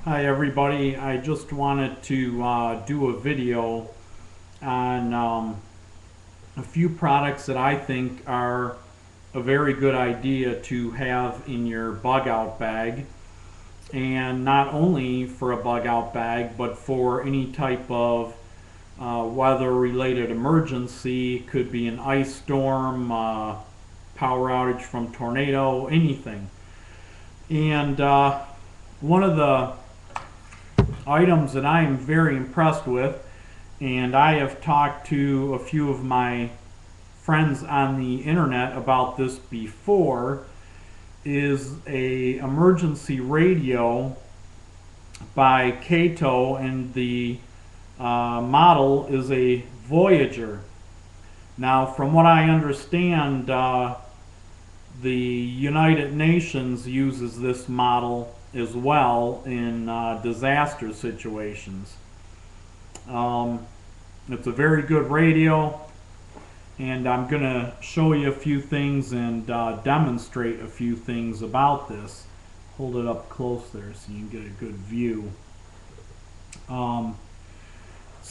Hi everybody, I just wanted to do a video on a few products that I think are a very good idea to have in your bug out bag, and not only for a bug out bag but for any type of weather related emergency. Could be an ice storm, power outage from tornado, anything. And one of the items that I am very impressed with, and I have talked to a few of my friends on the internet about this before, is a emergency radio by Kato, and the model is a Voyager. Now, from what I understand, the United Nations uses this model as well in disaster situations. It's a very good radio, and I'm going to show you a few things and demonstrate a few things about this. Hold it up close there so you can get a good view. Some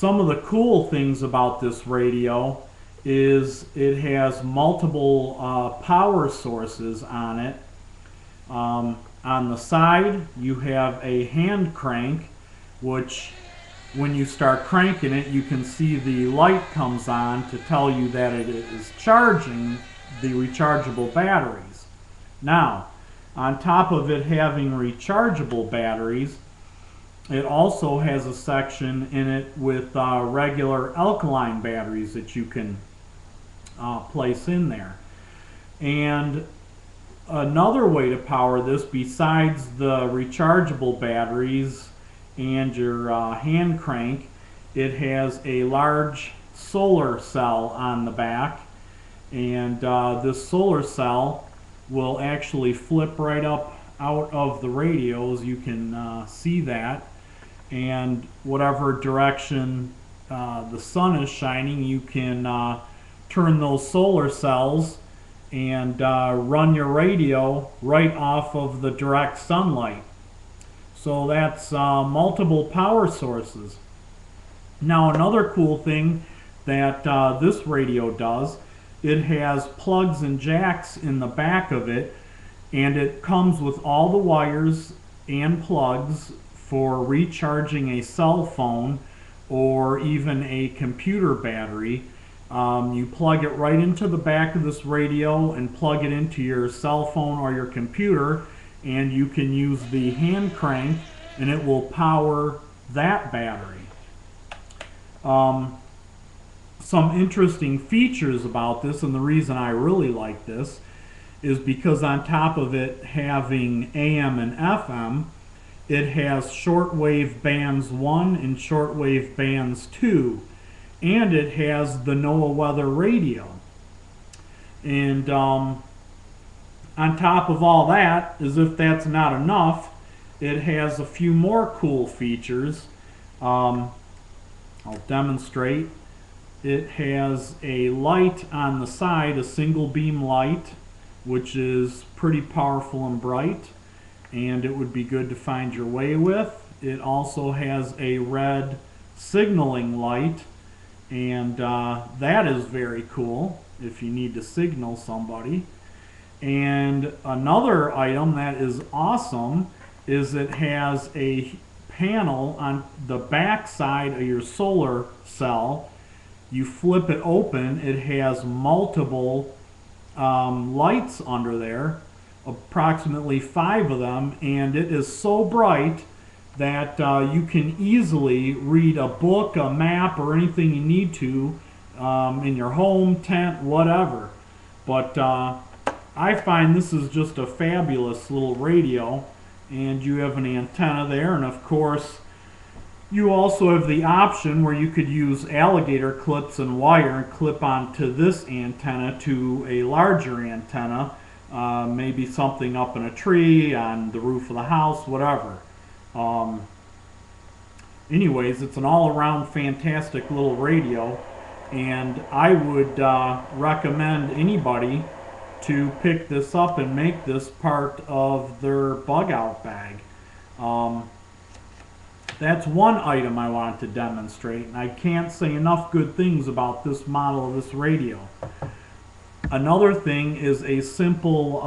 of the cool things about this radio is it has multiple power sources on it. On the side you have a hand crank, which when you start cranking it you can see the light comes on to tell you that it is charging the rechargeable batteries. Now, on top of it having rechargeable batteries, it also has a section in it with regular alkaline batteries that you can place in there. And another way to power this, besides the rechargeable batteries and your hand crank, it has a large solar cell on the back, and this solar cell will actually flip right up out of the radios. You can see that, and whatever direction the sun is shining, you can turn those solar cells and run your radio right off of the direct sunlight. So that's multiple power sources. Now, another cool thing that this radio does, it has plugs and jacks in the back of it, and it comes with all the wires and plugs for recharging a cell phone or even a computer battery. You plug it right into the back of this radio and plug it into your cell phone or your computer, and you can use the hand crank and it will power that battery. Some interesting features about this, and the reason I really like this, is because on top of it having AM and FM, it has shortwave bands 1 and shortwave bands 2. And it has the NOAA weather radio. And on top of all that, as if that's not enough, it has a few more cool features. I'll demonstrate. It has a light on the side, a single beam light, which is pretty powerful and bright, and it would be good to find your way with. It also has a red signaling light, and that is very cool if you need to signal somebody. And another item that is awesome is it has a panel on the back side of your solar cell. You flip it open, it has multiple lights under there, approximately 5 of them, and it is so bright that you can easily read a book, a map, or anything you need to in your home, tent, whatever. But I find this is just a fabulous little radio, and you have an antenna there, and of course you also have the option where you could use alligator clips and wire and clip onto this antenna to a larger antenna, maybe something up in a tree, on the roof of the house, whatever. Anyways, it's an all-around fantastic little radio, and I would recommend anybody to pick this up and make this part of their bug out bag. that's one item I want to demonstrate, and I can't say enough good things about this model of this radio. Another thing is a simple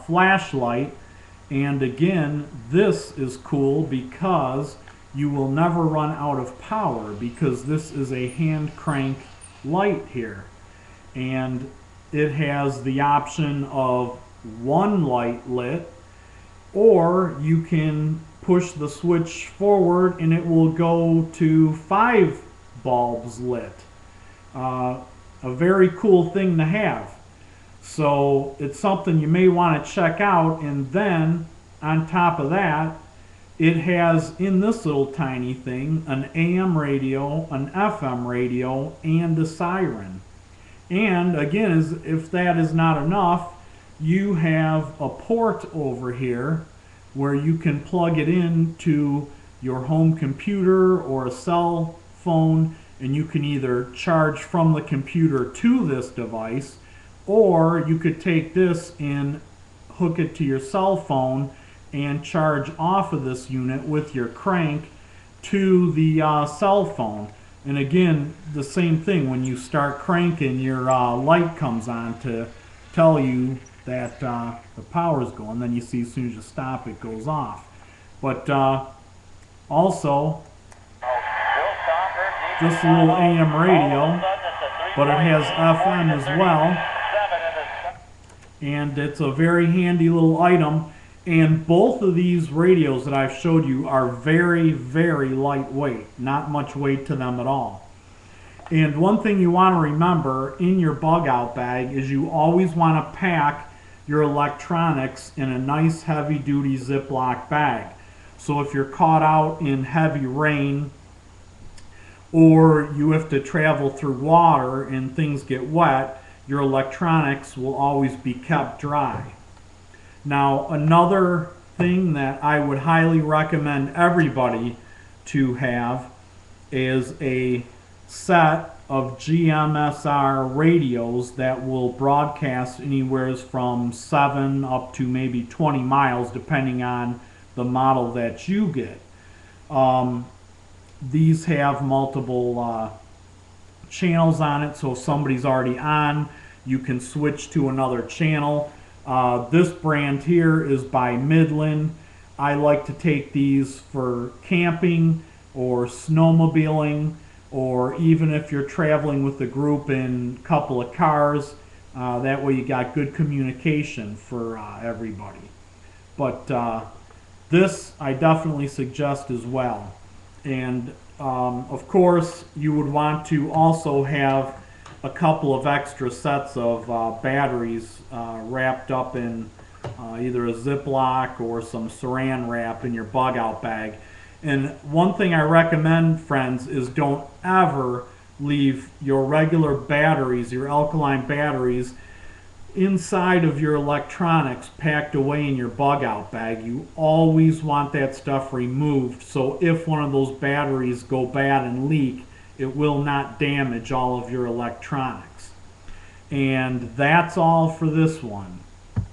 flashlight, and again, this is cool because you will never run out of power because this is a hand crank light here, and it has the option of one light lit, or you can push the switch forward and it will go to 5 bulbs lit. A very cool thing to have. So it's something you may want to check out. And then on top of that, it has in this little tiny thing an AM radio, an FM radio, and a siren. And again, if that is not enough, you have a port over here where you can plug it into your home computer or a cell phone, and you can either charge from the computer to this device, or you could take this and hook it to your cell phone and charge off of this unit with your crank to the cell phone. And again, the same thing, when you start cranking, your light comes on to tell you that the power's going. Then you see as soon as you stop, it goes off. But also, just a little AM radio, but it has FM as well. And it's a very handy little item. And both of these radios that I've showed you are very, very lightweight. Not much weight to them at all. And one thing you want to remember in your bug out bag is you always want to pack your electronics in a nice heavy duty Ziploc bag. So if you're caught out in heavy rain, or you have to travel through water and things get wet, your electronics will always be kept dry. Now, another thing that I would highly recommend everybody to have is a set of GMSR radios that will broadcast anywhere from 7 up to maybe 20 miles depending on the model that you get. These have multiple channels on it, so if somebody's already on, you can switch to another channel. This brand here is by Midland. I like to take these for camping or snowmobiling, or even if you're traveling with a group in a couple of cars. That way you got good communication for everybody. But this I definitely suggest as well. And of course, you would want to also have a couple of extra sets of batteries wrapped up in either a Ziploc or some saran wrap in your bug out bag. And one thing I recommend, friends, is don't ever leave your regular batteries, your alkaline batteries, inside of your electronics packed away in your bug out bag. You always want that stuff removed, so if one of those batteries go bad and leak, it will not damage all of your electronics. And that's all for this one.